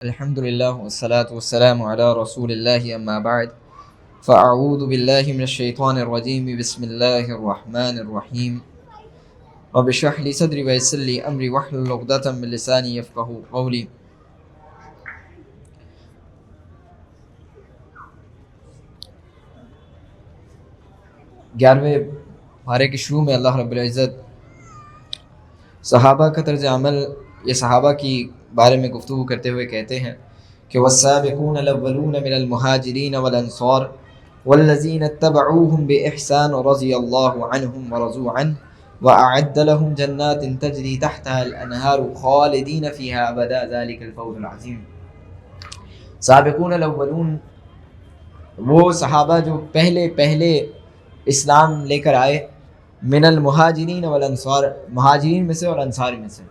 الحمد لله والصلاة والسلام على رسول الله أما بعد فأعوذ بالله من الشيطان الرجيم بسم الله الرحمن الرحيم رب اشرح لي صدري ويسر لي أمري واحلل عقدة من لساني يفقهوا قولي. گیارہویں پارے کے شروع میں اللہ رب العزت صحابہ کا طرز عمل یا صحابہ کی بارے میں گفتگو کرتے ہوئے کہتے ہیں کہ والسابقون الاولون من المہاجرین والانصار والذین اتبعوهم بإحسان رضی اللہ عنہم ورضوا عنہ وأعد لهم جنات تجری تحتها الانہار خالدین فیہا ابدا ذلک الفوز العظیم. سابقون الاولون وہ صحابہ جو پہلے اسلام لے کر آئے، من المہاجرین والانصار مہاجرین میں سے اور انصار میں سے.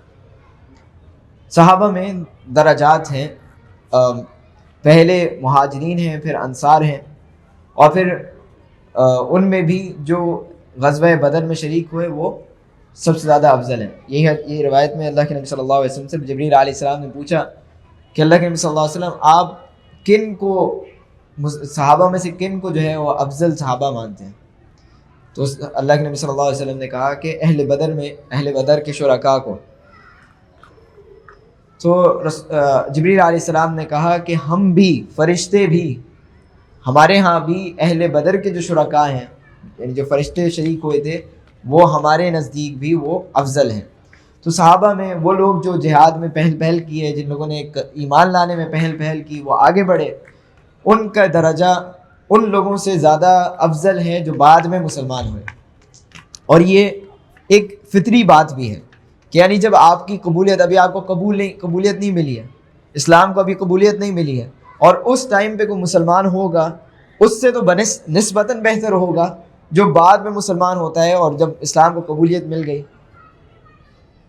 صحابہ میں درجات ہیں، پہلے مہاجرین ہیں، پھر انصار ہیں، اور پھر ان میں بھی جو غزوہ بدر میں شریک ہوئے وہ سب سے زیادہ افضل ہیں. یہ روایت میں اللہ کے نبی صلی اللہ علیہ وسلم سے جبریل علیہ السلام نے پوچھا کہ اللہ کے نبی صلی اللہ علیہ وسلم آپ کن کو صحابہ میں سے کن کو جو ہے وہ افضل صحابہ مانتے ہیں؟ تو اللہ کے نبی صلی اللہ علیہ وسلم نے کہا کہ اہل بدر کے شرکاء کو. تو جبریل علیہ السلام نے کہا کہ ہم بھی، فرشتے بھی، ہمارے ہاں بھی اہل بدر کے جو شرکاء ہیں، یعنی جو فرشتے شریک ہوئے تھے، وہ ہمارے نزدیک بھی وہ افضل ہیں. تو صحابہ میں وہ لوگ جو جہاد میں پہل کی ہے، جن لوگوں نے ایمان لانے میں پہل کی، وہ آگے بڑھے، ان کا درجہ ان لوگوں سے زیادہ افضل ہے جو بعد میں مسلمان ہوئے. اور یہ ایک فطری بات بھی ہے کہ یعنی جب آپ کی قبولیت، ابھی آپ کو قبولیت نہیں ملی ہے، اسلام کو ابھی قبولیت نہیں ملی ہے، اور اس ٹائم پہ کوئی مسلمان ہوگا، اس سے تو نسبتاً بہتر ہوگا جو بعد میں مسلمان ہوتا ہے اور جب اسلام کو قبولیت مل گئی.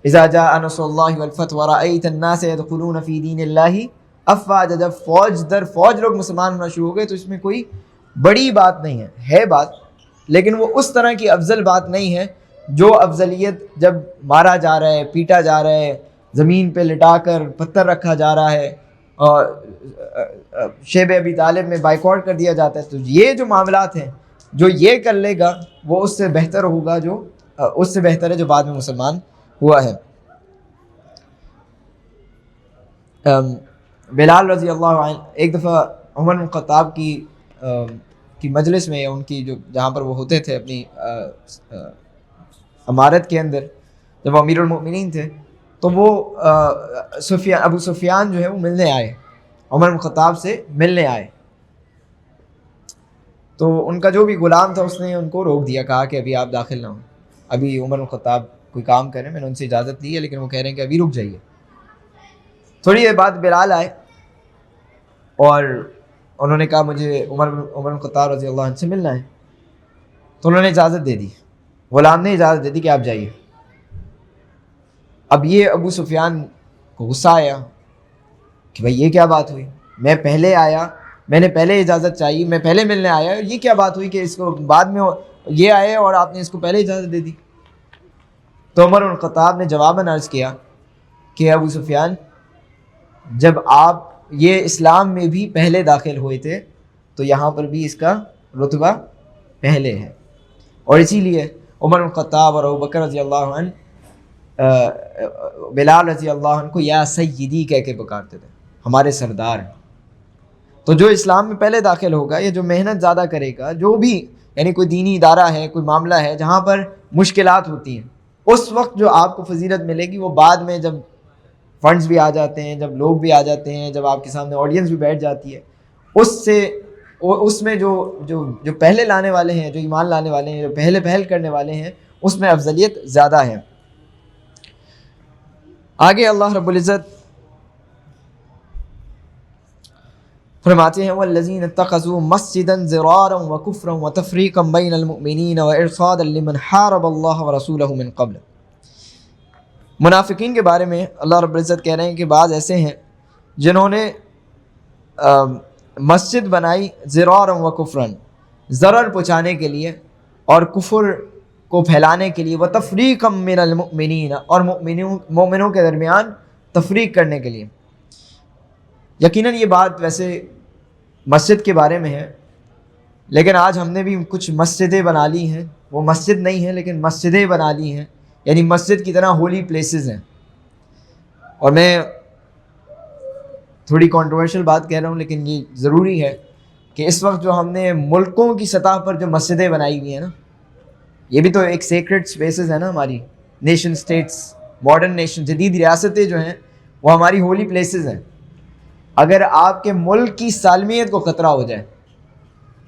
اذا جاء نصر اللہ والفتح ورأیت الناس يدخلون فی دین اللہ افواجا، جب فوج در فوج لوگ مسلمان ہونا شروع ہو گئے تو اس میں کوئی بڑی بات نہیں ہے بات، لیکن وہ اس طرح کی افضل بات نہیں ہے جو افضلیت جب مارا جا رہا ہے، پیٹا جا رہا ہے، زمین پہ لٹا کر پتھر رکھا جا رہا ہے، اور شیب ابی طالب میں بائیکاٹ کر دیا جاتا ہے. تو یہ جو معاملات ہیں، جو یہ کر لے گا وہ اس سے بہتر ہوگا، جو اس سے بہتر ہے جو بعد میں مسلمان ہوا ہے. بلال رضی اللہ عنہ ایک دفعہ عمر بن خطاب کی مجلس میں، ان کی جو جہاں پر وہ ہوتے تھے اپنی امارت کے اندر، جب وہ امیر المؤمنین تھے، تو وہ ابو سفیان جو ہے وہ ملنے آئے، عمر بن خطاب سے ملنے آئے. تو ان کا جو بھی غلام تھا اس نے ان کو روک دیا، کہا کہ ابھی آپ داخل نہ ہوں، ابھی عمر بن خطاب کوئی کام کریں، میں نے ان سے اجازت لی ہے لیکن وہ کہہ رہے ہیں کہ ابھی رک جائیے. تھوڑی دیر بعد بلال آئے اور انہوں نے کہا مجھے عمر بن خطاب رضی اللہ عنہ سے ملنا ہے. تو انہوں نے اجازت دے دی، غلام نے اجازت دے دی کہ آپ جائیے. اب یہ ابو سفیان کو غصہ آیا کہ بھائی یہ کیا بات ہوئی، میں پہلے آیا، میں نے پہلے اجازت چاہیے، میں پہلے ملنے آیا، یہ کیا بات ہوئی کہ اس کو بعد میں یہ آئے اور آپ نے اس کو پہلے اجازت دے دی. تو عمر بن خطاب نے جواباً عرض کیا کہ ابو سفیان، جب آپ یہ اسلام میں بھی پہلے داخل ہوئے تھے تو یہاں پر بھی اس کا رتبہ پہلے ہے، اور اسی لیے عمر بن خطاب اور ابوبکر رضی اللہ عنہ بلال رضی اللہ عنہ کو یا سیدی کہہ کے پکارتے تھے، ہمارے سردار. تو جو اسلام میں پہلے داخل ہوگا یا جو محنت زیادہ کرے گا، جو بھی یعنی کوئی دینی ادارہ ہے، کوئی معاملہ ہے جہاں پر مشکلات ہوتی ہیں، اس وقت جو آپ کو فضیلت ملے گی وہ بعد میں جب فنڈز بھی آ جاتے ہیں، جب لوگ بھی آ جاتے ہیں، جب آپ کے سامنے آڈینس بھی بیٹھ جاتی ہے، اس میں جو پہلے لانے والے ہیں، جو ایمان لانے والے ہیں، جو پہل کرنے والے ہیں، اس میں افضلیت زیادہ ہے. آگے اللہ رب العزت فرماتے ہیں والذین اتخذوا مسجدا ضرارا وکفرا وتفریقا بین المؤمنین وارصادا لمن حارب اللہ ورسولہ من قبل. منافقین کے بارے میں اللہ رب العزت کہہ رہے ہیں کہ بعض ایسے ہیں جنہوں نے مسجد بنائی ضرارا و کفرن، ضرر پہنچانے کے لیے اور کفر کو پھیلانے کے لیے، وتفریقا من المؤمنین، اور مومنوں کے درمیان تفریق کرنے کے لیے. یقیناً یہ بات ویسے مسجد کے بارے میں ہے، لیکن آج ہم نے بھی کچھ مسجدیں بنا لی ہیں، وہ مسجد نہیں ہیں لیکن مسجدیں بنا لی ہیں، یعنی مسجد کی طرح ہولی پلیسز ہیں. اور میں تھوڑی کنٹروورشل بات کہہ رہا ہوں لیکن یہ ضروری ہے کہ اس وقت جو ہم نے ملکوں کی سطح پر جو مسجدیں بنائی ہوئی ہیں نا، یہ بھی تو ایک سیکرڈ سپیسز ہیں نا ہماری. نیشن سٹیٹس، ماڈرن نیشن، جدید ریاستیں جو ہیں وہ ہماری ہولی پلیسز ہیں. اگر آپ کے ملک کی سالمیت کو خطرہ ہو جائے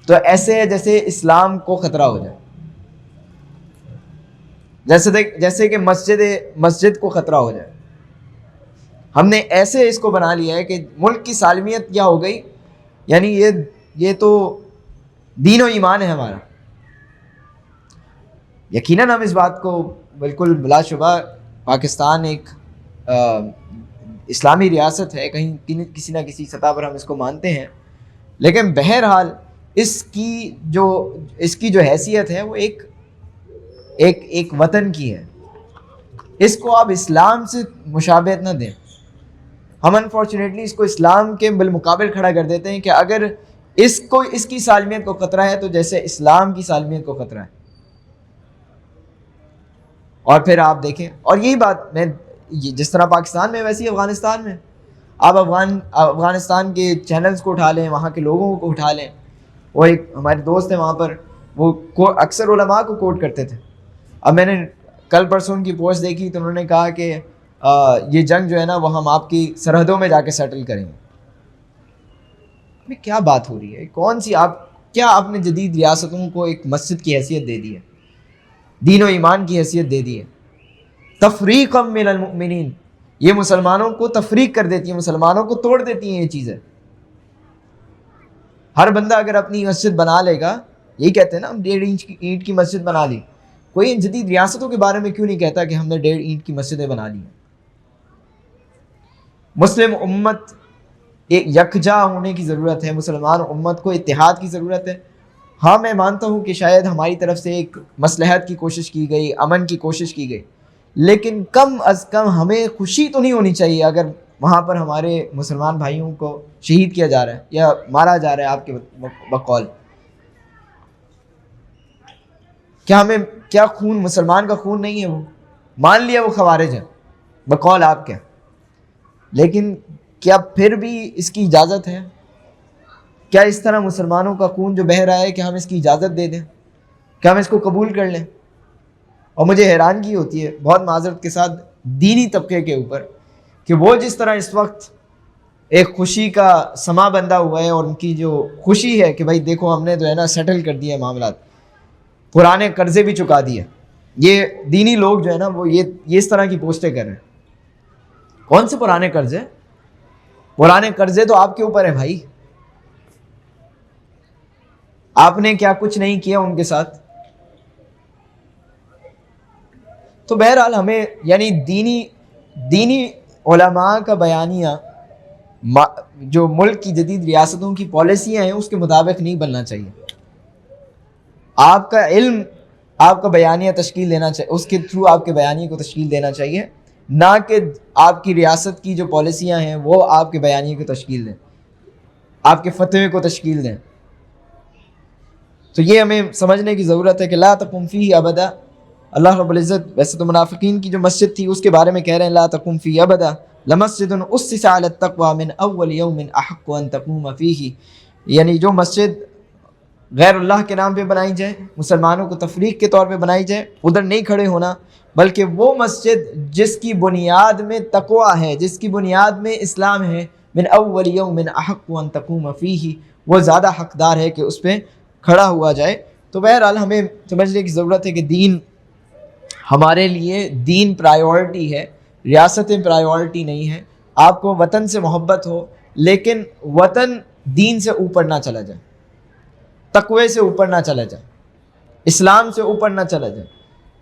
تو ایسے ہے جیسے اسلام کو خطرہ ہو جائے، جیسے کہ مسجد کو خطرہ ہو جائے. ہم نے ایسے اس کو بنا لیا ہے کہ ملک کی سالمیت کیا ہو گئی، یعنی یہ تو دین و ایمان ہے ہمارا. یقیناً ہم اس بات کو بالکل بلا شبہ، پاکستان ایک اسلامی ریاست ہے، کہیں کسی نہ کسی سطح پر ہم اس کو مانتے ہیں، لیکن بہرحال اس کی جو حیثیت ہے وہ ایک وطن کی ہے. اس کو آپ اسلام سے مشابہت نہ دیں. ہم انفارچونیٹلی اس کو اسلام کے بالمقابل کھڑا کر دیتے ہیں کہ اگر اس کی سالمیت کو خطرہ ہے تو جیسے اسلام کی سالمیت کو خطرہ ہے. اور پھر آپ دیکھیں، اور یہی بات میں جس طرح پاکستان میں ویسے ہی افغانستان میں، آپ افغانستان کے چینلز کو اٹھا لیں، وہاں کے لوگوں کو اٹھا لیں. وہ ایک ہمارے دوست ہیں وہاں پر، وہ اکثر علماء کو کوٹ کرتے تھے. اب میں نے کل پرسوں ان کی پوسٹ دیکھی تو انہوں نے کہا کہ یہ جنگ جو ہے نا وہ ہم آپ کی سرحدوں میں جا کے سیٹل کریں گے. کیا بات ہو رہی ہے؟ کون سی آپ نے جدید ریاستوں کو ایک مسجد کی حیثیت دے دی ہے، دین و ایمان کی حیثیت دے دی ہے. تفریقا من المؤمنین، یہ مسلمانوں کو تفریق کر دیتی ہیں، مسلمانوں کو توڑ دیتی ہیں یہ چیزیں. ہر بندہ اگر اپنی مسجد بنا لے گا، یہی کہتے ہیں نا ہم 1.5 انچ کی اینٹ کی مسجد بنا لی. کوئی ان جدید ریاستوں کے بارے میں کیوں نہیں کہتا کہ ہم نے 1.5 اینٹ کی مسجدیں بنا لی ہیں؟ مسلم امت ایک یکجا ہونے کی ضرورت ہے، مسلمان امت کو اتحاد کی ضرورت ہے. ہاں میں مانتا ہوں کہ شاید ہماری طرف سے ایک مصلحت کی کوشش کی گئی، امن کی کوشش کی گئی، لیکن کم از کم ہمیں خوشی تو نہیں ہونی چاہیے اگر وہاں پر ہمارے مسلمان بھائیوں کو شہید کیا جا رہا ہے یا مارا جا رہا ہے آپ کے بقول. کیا خون مسلمان کا خون نہیں ہے؟ وہ مان لیا وہ خوارج ہے بقول آپ کے، لیکن کیا پھر بھی اس کی اجازت ہے؟ کیا اس طرح مسلمانوں کا خون جو بہہ رہا ہے کہ ہم اس کی اجازت دے دیں؟ کیا ہم اس کو قبول کر لیں؟ اور مجھے حیرانگی ہوتی ہے بہت معذرت کے ساتھ دینی طبقے کے اوپر کہ وہ جس طرح اس وقت ایک خوشی کا سما بندہ ہوا ہے، اور ان کی جو خوشی ہے کہ بھائی دیکھو ہم نے جو ہے نا سیٹل کر دیا معاملات، پرانے قرضے بھی چکا دیے. یہ دینی لوگ جو ہے نا وہ یہ اس طرح کی پوسٹیں کر رہے ہیں. کون سے پرانے قرضے؟ پرانے قرضے تو آپ کے اوپر ہے بھائی. آپ نے کیا کچھ نہیں کیا ان کے ساتھ؟ تو بہرحال ہمیں یعنی دینی علماء کا بیانیہ جو ملک کی جدید ریاستوں کی پالیسیاں ہیں اس کے مطابق نہیں بننا چاہیے. آپ کا علم آپ کا بیانیہ تشکیل دینا چاہیے، اس کے تھرو آپ کے بیانیے کو تشکیل دینا چاہیے، نہ کہ آپ کی ریاست کی جو پالیسیاں ہیں وہ آپ کے بیانیے کو تشکیل دیں، آپ کے فتوے کو تشکیل دیں. تو یہ ہمیں سمجھنے کی ضرورت ہے کہ لا تقم فیہ ابدا. اللہ رب العزت ویسے تو منافقین کی جو مسجد تھی اس کے بارے میں کہہ رہے ہیں لا تقم فیہ ابدا لمسجد اسس علی التقوی من اول یوم احق ان تقوم فیہ، یعنی جو مسجد غیر اللہ کے نام پہ بنائی جائے، مسلمانوں کو تفریق کے طور پہ بنائی جائے، ادھر نہیں کھڑے ہونا، بلکہ وہ مسجد جس کی بنیاد میں تقوی ہے، جس کی بنیاد میں اسلام ہے، من اول یوم احق ان تقوم فیہ، وہ زیادہ حقدار ہے کہ اس پہ کھڑا ہوا جائے. تو بہرحال ہمیں سمجھنے کی ضرورت ہے کہ دین ہمارے لیے دین پرائیورٹی ہے، ریاستیں پرائیورٹی نہیں ہے. آپ کو وطن سے محبت ہو لیکن وطن دین سے اوپر نہ چلا جائے، تقوی سے اوپر نہ چلا جائے، اسلام سے اوپر نہ چلا جائے.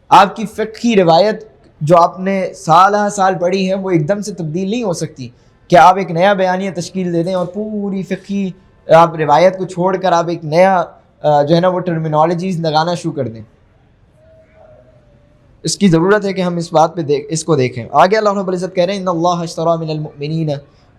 آپ کی فقہی روایت جو آپ نے سالہ سال پڑھی ہے وہ ایک دم سے تبدیل نہیں ہو سکتی کہ آپ ایک نیا بیانیہ تشکیل دے دیں اور پوری فقہی آپ روایت کو چھوڑ کر آپ ایک نیا جو ہے نا وہ ٹرمینالوجیز لگانا شروع کر دیں. اس کی ضرورت ہے کہ ہم اس بات پہ اس کو دیکھیں. آگے اللہ رب العزت کہہ رہے ہیں ان اللہ اشتری من المؤمنین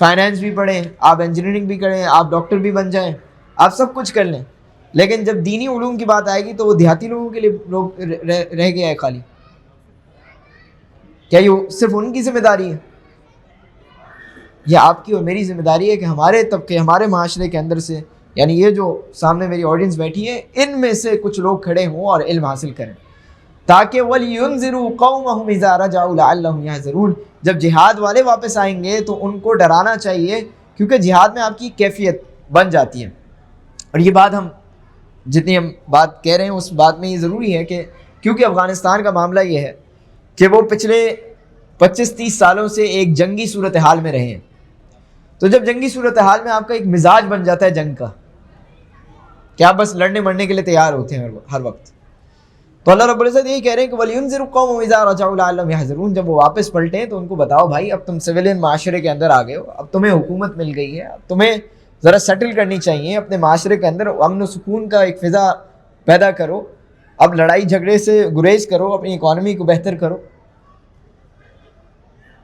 فائنینس بھی پڑھیں، آپ انجینئرنگ بھی کریں، آپ ڈاکٹر بھی بن جائیں، آپ سب کچھ کر لیں، لیکن جب دینی علوم کی بات آئے گی تو وہ دیہاتی لوگوں کے لیے لوگ رہ گیا ہے خالی. کیا یہ صرف ان کی ذمہ داری ہے؟ یہ آپ کی اور میری ذمہ داری ہے کہ ہمارے طبقے، ہمارے معاشرے کے اندر سے، یعنی یہ جو سامنے میری آڈینس بیٹھی ہے، ان میں سے کچھ لوگ کھڑے ہوں اور علم حاصل کریں، تاکہ وَلْيُنذِرُوا قَوْمَهُمْ إِذَا رَجَعُوا لَعَلَّهُمْ يَحْذَرُونَ، جب جہاد والے واپس آئیں گے تو ان کو ڈرانا چاہیے، کیونکہ جہاد میں آپ کی کیفیت بن جاتی ہے. اور یہ بات ہم جتنی ہم بات کہہ رہے ہیں اس بات میں یہ ضروری ہے کہ کیونکہ افغانستان کا معاملہ یہ ہے کہ وہ پچھلے 25-30 سالوں سے ایک جنگی صورتحال میں رہے ہیں. تو جب جنگی صورتحال میں آپ کا ایک مزاج بن جاتا ہے جنگ کا کہ آپ بس لڑنے مرنے کے لیے تیار ہوتے ہیں ہر وقت، تو اللہ رب العزت یہی کہہ رہے ہیں کہ وَلْيُنذِرُوا قَوْمَهُمْ إِذَا رَجَعُوا لَعَلَّهُمْ يَحْذَرُونَ، جب وہ واپس پلٹیں تو ان کو بتاؤ بھائی اب تم سویلین معاشرے کے اندر آ گئے ہو، اب تمہیں حکومت مل گئی ہے، اب تمہیں ذرا سیٹل کرنی چاہیے اپنے معاشرے کے اندر، امن و سکون کا ایک فضا پیدا کرو، اب لڑائی جھگڑے سے گریز کرو، اپنی اکانومی کو بہتر کرو.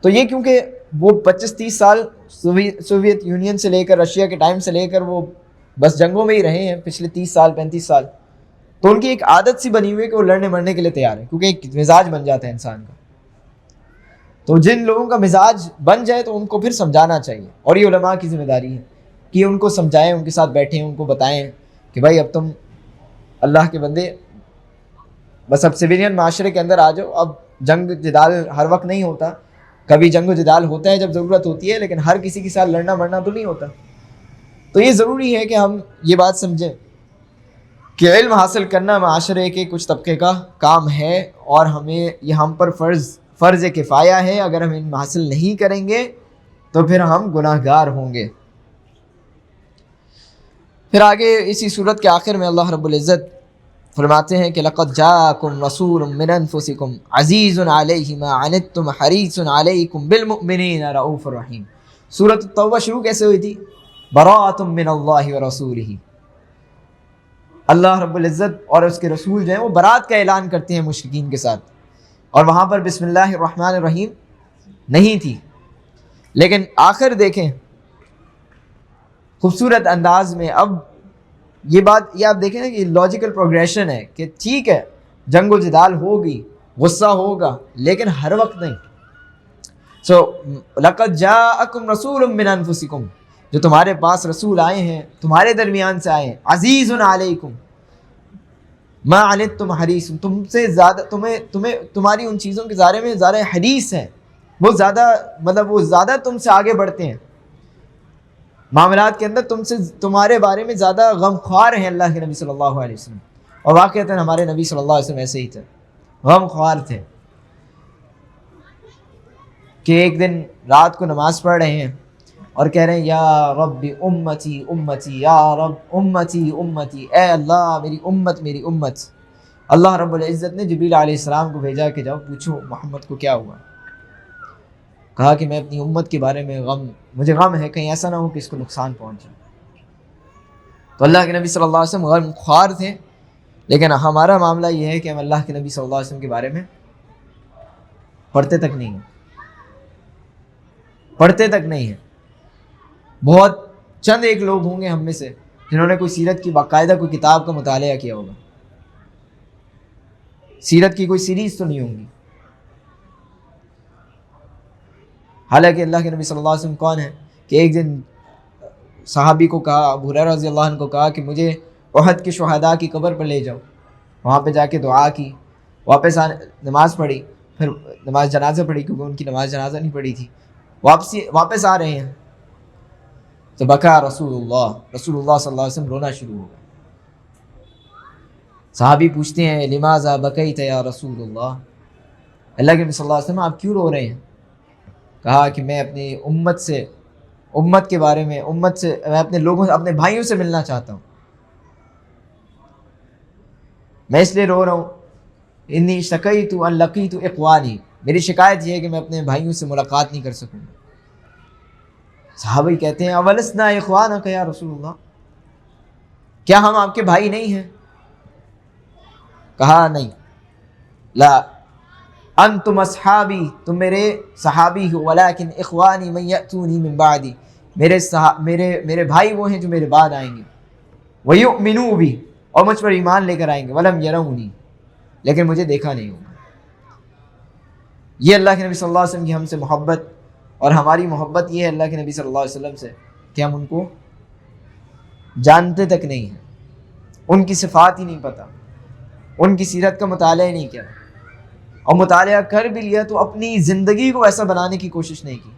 تو یہ کیونکہ وہ 25-30 سال سوویت یونین سے لے کر رشیا کے ٹائم سے لے کر وہ بس جنگوں میں ہی رہے ہیں پچھلے 30 سال 35 سال، تو ان کی ایک عادت سی بنی ہوئی ہے کہ وہ لڑنے مرنے کے لیے تیار ہیں، کیونکہ ایک مزاج بن جاتا ہے انسان کا. تو جن لوگوں کا مزاج بن جائے تو ان کو پھر سمجھانا چاہیے، اور یہ علماء کی ذمہ داری ہے کہ ان کو سمجھائیں، ان کے ساتھ بیٹھیں، ان کو بتائیں کہ بھائی اب تم اللہ کے بندے بس اب سویلین معاشرے کے اندر آ جاؤ. اب جنگ جدال ہر وقت نہیں ہوتا، کبھی جنگ و جدال ہوتا ہے جب ضرورت ہوتی ہے، لیکن ہر کسی کے ساتھ لڑنا مرنا تو نہیں ہوتا. تو یہ ضروری ہے کہ ہم یہ بات سمجھیں کہ علم حاصل کرنا معاشرے کے کچھ طبقے کا کام ہے، اور ہمیں یہ ہم پر فرض کفایہ ہے. اگر ہم علم حاصل نہیں کریں گے تو پھر ہم گناہ گار ہوں گے. پھر آگے اسی صورت کے آخر میں اللہ رب العزت فرماتے ہیں کہ لَقَدْ جَاءَكُمْ رَسُولٌ مِّنْ أَنفُسِكُمْ عَزِيزٌ عَلَيْهِ مَا عَنِتُّمْ حَرِيصٌ عَلَيْكُمْ بِالْمُؤْمِنِينَ رَءُوفٌ رَحِيمٌ. سورۃ التوبہ شروع کیسے ہوئی تھی؟ بَرَاءَةٌ مِّنَ اللَّهِ وَرَسُولِهِ. اللہ رب العزت اور اس کے رسول جو ہیں وہ برات کا اعلان کرتے ہیں مشرکین کے ساتھ، اور وہاں پر بسم اللہ الرحمن الرحیم نہیں تھی. لیکن آخر دیکھیں خوبصورت انداز میں، اب یہ بات یہ آپ دیکھیں نا کہ لاجیکل پروگریشن ہے کہ ٹھیک ہے جنگ و جدال ہوگی، غصہ ہوگا، لیکن ہر وقت نہیں. لَقَدْ جَاءَكُمْ رَسُولٌ مِّنْ أَنفُسِكُمْ، جو تمہارے پاس رسول آئے ہیں، تمہارے درمیان سے آئے ہیں، عزیزٌ علیکم ما عنتم حریص، تم سے زیادہ تمہاری ان چیزوں کے بارے میں زیادہ حریص ہیں، وہ زیادہ وہ زیادہ تم سے آگے بڑھتے ہیں معاملات کے اندر، تمہارے بارے میں زیادہ غمخوار ہیں اللہ کے نبی صلی اللہ علیہ وسلم. اور واقعتاً ہمارے نبی صلی اللہ علیہ وسلم ایسے ہی تھے، غمخوار تھے کہ ایک دن رات کو نماز پڑھ رہے ہیں اور کہہ رہے ہیں یا رب امتی امتی، یا رب امتی امتی، اے اللہ میری امت میری امت. اللہ رب العزت نے جبریل علیہ السلام کو بھیجا کہ جاؤ پوچھو محمد کو کیا ہوا. کہا کہ میں اپنی امت کے بارے میں مجھے غم ہے، کہیں ایسا نہ ہو کہ اس کو نقصان پہنچے. تو اللہ کے نبی صلی اللہ علیہ وسلم غم خوار تھے، لیکن ہمارا معاملہ یہ ہے کہ ہم اللہ کے نبی صلی اللہ علیہ وسلم کے بارے میں پڑھتے تک نہیں ہیں. بہت چند ایک لوگ ہوں گے ہم میں سے جنہوں نے کوئی سیرت کی باقاعدہ کوئی کتاب کا مطالعہ کیا ہوگا. سیرت کی کوئی سیریز تو نہیں ہوں گی. حالانکہ اللہ کے نبی صلی اللہ علیہ وسلم کون ہے کہ ایک دن صحابی کو کہا، ابو ہریرہ رضی اللہ عنہ کو کہا کہ مجھے احد کے شہداء کی قبر پر لے جاؤ. وہاں پہ جا کے دعا کی، واپس نماز پڑھی، پھر نماز جنازہ پڑھی کیونکہ ان کی نماز جنازہ نہیں پڑھی تھی. واپس آ رہے ہیں تو بکا رسول اللہ صلی اللہ علیہ وسلم رونا شروع ہو گیا. صحابی پوچھتے ہیں لماذا بکیت یا رسول اللہ، اللہ کے نبی صلی اللہ علیہ وسلم آپ کیوں رو رہے ہیں؟ کہا کہ میں اپنی امت کے بارے میں میں اپنے لوگوں سے، اپنے بھائیوں سے ملنا چاہتا ہوں، میں اس لیے رو رہا ہوں. انی شکیت ان لقیت اخوانی، میری شکایت یہ ہے کہ میں اپنے بھائیوں سے ملاقات نہیں کر سکوں. صحابہ کہتے ہیں اولسنا اخوانک یا رسول اللہ، کیا ہم آپ کے بھائی نہیں ہیں؟ کہا نہیں، لا انتم اصحابی، تم میرے صحابی ہو، ولیکن اخوانی من یأتونی من بعدی، میرے بھائی وہ ہیں جو میرے بعد آئیں گے، وَيُؤْمِنُوا بِي، اور مجھ پر ایمان لے کر آئیں گے، وَلَمْ يَرَوْنِي، لیکن مجھے دیکھا نہیں ہوگا۔ یہ اللہ کے نبی صلی اللہ علیہ وسلم کی ہم سے محبت، اور ہماری محبت یہ ہے اللہ کے نبی صلی اللہ علیہ وسلم سے کہ ہم ان کو جانتے تک نہیں ہیں، ان کی صفات ہی نہیں پتہ، ان کی سیرت کا مطالعہ ہی نہیں کیا، اور مطالعہ کر بھی لیا تو اپنی زندگی کو ایسا بنانے کی کوشش نہیں کی۔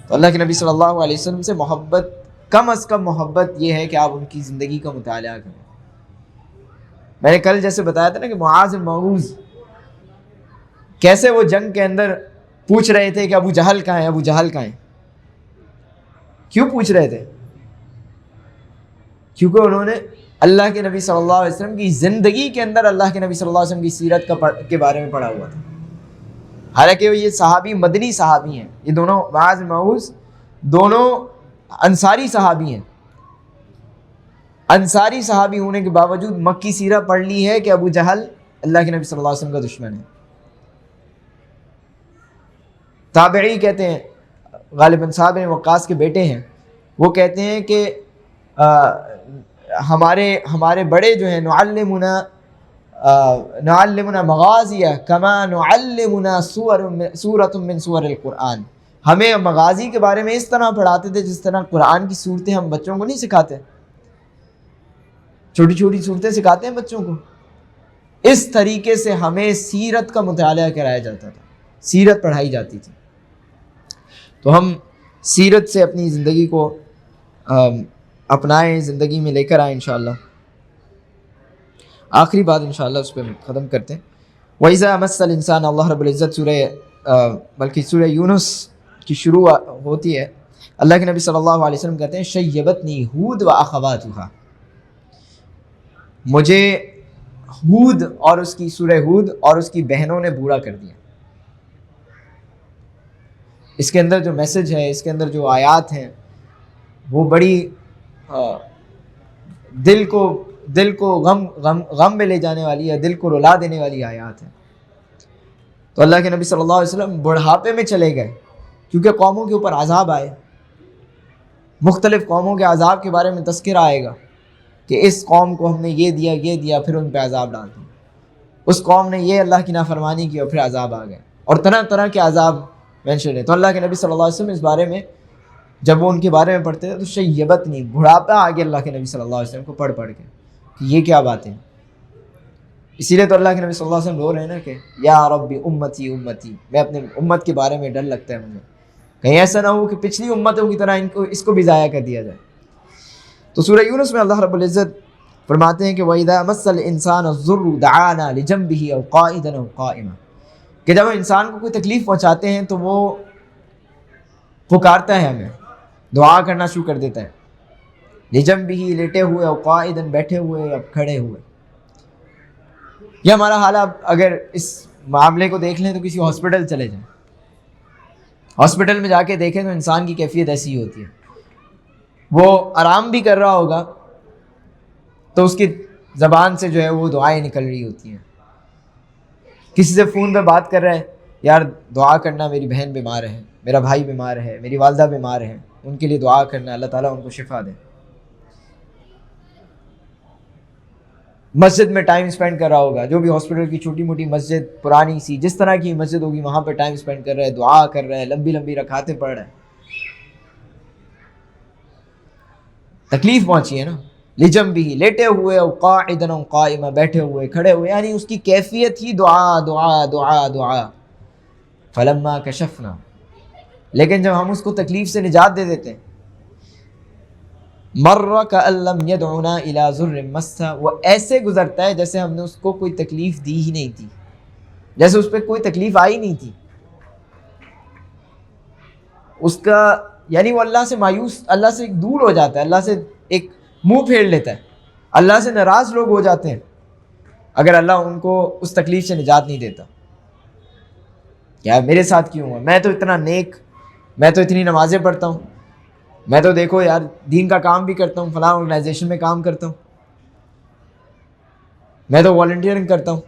تو اللہ کے نبی صلی اللہ علیہ وسلم سے محبت، کم از کم محبت یہ ہے کہ آپ ان کی زندگی کا مطالعہ کریں۔ میں نے کل جیسے بتایا تھا نا کہ معاذ بن معوذ کیسے وہ جنگ کے اندر پوچھ رہے تھے کہ ابو جہل کہاں ہے، ابو جہل کہاں ہے؟ کیوں پوچھ رہے تھے؟ کیونکہ انہوں نے اللہ کے نبی صلی اللہ علیہ وسلم کی زندگی کے اندر اللہ کے نبی صلی اللہ علیہ وسلم کی سیرت کے بارے میں پڑھا ہوا تھا۔ حالانکہ یہ صحابی مدنی صحابی ہیں، یہ دونوں معاذ بن معوذ دونوں انصاری صحابی ہیں۔ انصاری صحابی ہونے کے باوجود مکی سیرت پڑھ لی ہے کہ ابو جہل اللہ کے نبی صلی اللہ علیہ وسلم کا دشمن ہے۔ تابعی کہتے ہیں، غالباً صاحب بن وقاص کے بیٹے ہیں، وہ کہتے ہیں کہ ہمارے بڑے جو ہیں نعلمنا مغازی کما نعلمنا سورۃ من سور القرآن، ہمیں مغازی کے بارے میں اس طرح پڑھاتے تھے جس طرح قرآن کی صورتیں ہم بچوں کو نہیں سکھاتے، چھوٹی چھوٹی صورتیں سکھاتے ہیں بچوں کو، اس طریقے سے ہمیں سیرت کا مطالعہ کرایا جاتا تھا، سیرت پڑھائی جاتی تھی۔ تو ہم سیرت سے اپنی زندگی کو اپنائیں، زندگی میں لے کر آئیں انشاءاللہ۔ آخری بات انشاءاللہ اس پہ ختم کرتے ہیں۔ وَإِذَا مَسَّ الْإِنسَانَ، اللہ رب العزت سورہ یونس کی شروع ہوتی ہے، اللہ کے نبی صلی اللہ علیہ وسلم کہتے ہیں شیبتنی ہود و اخواتها، مجھے ہود اور اس کی سورہ ہود اور اس کی بہنوں نے بوڑھا کر دیا۔ اس کے اندر جو میسج ہے، اس کے اندر جو آیات ہیں، وہ بڑی دل کو غم میں لے جانے والی ہے، دل کو رلا دینے والی آیات ہیں۔ تو اللہ کے نبی صلی اللہ علیہ وسلم بڑھاپے میں چلے گئے کیونکہ قوموں کے اوپر عذاب آئے، مختلف قوموں کے عذاب کے بارے میں تذکرہ آئے گا کہ اس قوم کو ہم نے یہ دیا پھر ان پہ عذاب ڈال دیا، اس قوم نے یہ اللہ کی نافرمانی کی اور پھر عذاب آ گئے، اور طرح طرح کے عذاب مینشن ہے۔ تو اللہ کے نبی صلی اللہ علیہ وسلم اس بارے میں جب وہ ان کے بارے میں پڑھتے تھے تو شیبتنی، بڑھاپا آ گیا اللہ کے نبی صلی اللہ علیہ وسلم کو پڑھ کہ یہ کیا باتیں۔ اسی لیے تو اللہ کے نبی صلی اللہ علیہ وسلم رو رہے ہیں نا کہ یا ربی امتی امتی، میں اپنے امت کے بارے میں ڈر لگتا ہے مجھے، کہیں ایسا نہ ہو کہ پچھلی امتوں کی طرح اس کو بھی ضائع کر دیا جائے۔ تو سورہ یونس میں اللہ رب العزت فرماتے ہیں کہ وَإِذَا مَسَّ الْإِنسَانَ الضُّرُّ دَعَانَا لِجَنبِهِ أَوْ قَاعِدًا أَوْ قَائِمًا، کہ جب انسان کو کوئی تکلیف پہنچاتے ہیں تو وہ پکارتا ہے، ہمیں دعا کرنا شروع کر دیتا ہے، لِجَنبِهِ، لیٹے ہوئے، أو قَائِدًا، بیٹھے ہوئے، اب کھڑے ہوئے۔ یہ ہمارا حال، اب اگر اس معاملے کو دیکھ لیں تو کسی ہاسپٹل چلے جائیں، ہاسپٹل میں جا کے دیکھیں تو انسان کی کیفیت ایسی ہی ہوتی ہے، وہ آرام بھی کر رہا ہوگا تو اس کی زبان سے جو ہے وہ دعائیں نکل رہی ہوتی ہیں، کسی سے فون پہ بات کر رہا ہے، یار دعا کرنا، میری بہن بیمار ہے، میرا بھائی بیمار ہے، میری والدہ بیمار ہے، ان کے لیے دعا کرنا، اللہ تعالیٰ ان کو شفا دے۔ مسجد میں ٹائم سپینڈ کر رہا ہوگا، جو بھی ہاسپٹل کی چھوٹی موٹی مسجد، پرانی سی جس طرح کی مسجد ہوگی، وہاں پہ ٹائم سپینڈ کر رہا ہے، دعا کر رہا ہے، لمبی لمبی رکعتیں پڑھ رہا ہے۔ تکلیف پہنچی ہے نا، لجنبہ، لیٹے ہوئے، او قاعدا او قائما، بیٹھے ہوئے، کھڑے ہوئے، یعنی اس کی کیفیت ہی دعا دعا دعا دعا۔ فلما کشفنا، لیکن جب ہم اس کو تکلیف سے نجات دے دیتے ہیں، مر کأن لم يدعنا الى ضر مسا، وہ ایسے گزرتا ہے جیسے ہم نے اس کو کوئی تکلیف دی ہی نہیں تھی، جیسے اس پہ کوئی تکلیف آئی نہیں تھی۔ اس کا یعنی وہ اللہ سے مایوس، اللہ سے دور ہو جاتا ہے، اللہ سے ایک منہ پھیر لیتا ہے، اللہ سے ناراض لوگ ہو جاتے ہیں اگر اللہ ان کو اس تکلیف سے نجات نہیں دیتا۔ کیا میرے ساتھ کیوں ہوا؟ میں تو اتنا نیک، میں تو اتنی نمازیں پڑھتا ہوں، میں تو دیکھو یار دین کا کام بھی کرتا ہوں، فلاں آرگنائزیشن میں کام کرتا ہوں، میں تو والنٹیئرنگ کرتا ہوں،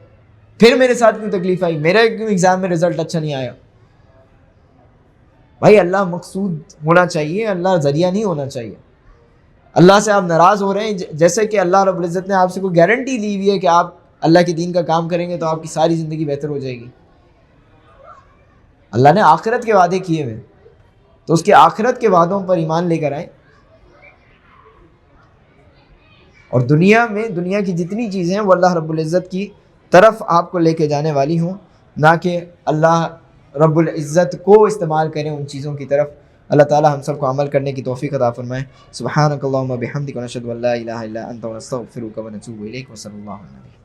پھر میرے ساتھ کیوں تکلیف آئی؟ میرا کیوں ایگزام میں رزلٹ اچھا نہیں آیا؟ بھائی اللہ مقصود ہونا چاہیے، اللہ ذریعہ نہیں ہونا چاہیے۔ اللہ سے آپ ناراض ہو رہے ہیں، جیسے کہ اللہ رب العزت نے آپ سے کوئی گارنٹی دی ہوئی ہے کہ آپ اللہ کے دین کا کام کریں گے تو آپ کی ساری زندگی بہتر ہو جائے گی۔ اللہ نے آخرت کے وعدے کیے ہوئے، تو اس کے آخرت کے وعدوں پر ایمان لے کر آئیں، اور دنیا میں دنیا کی جتنی چیزیں ہیں وہ اللہ رب العزت کی طرف آپ کو لے کے جانے والی ہوں، نہ کہ اللہ رب العزت کو استعمال کریں ان چیزوں کی طرف۔ اللہ تعالی ہم سب کو عمل کرنے کی توفیق عطا فرمائے۔ سبحانک اللہم و بحمدک، ونشہد ان لا الہ الا انت، ونستغفرک ونتوب الیک، وصلی اللہ علیہ وسلم۔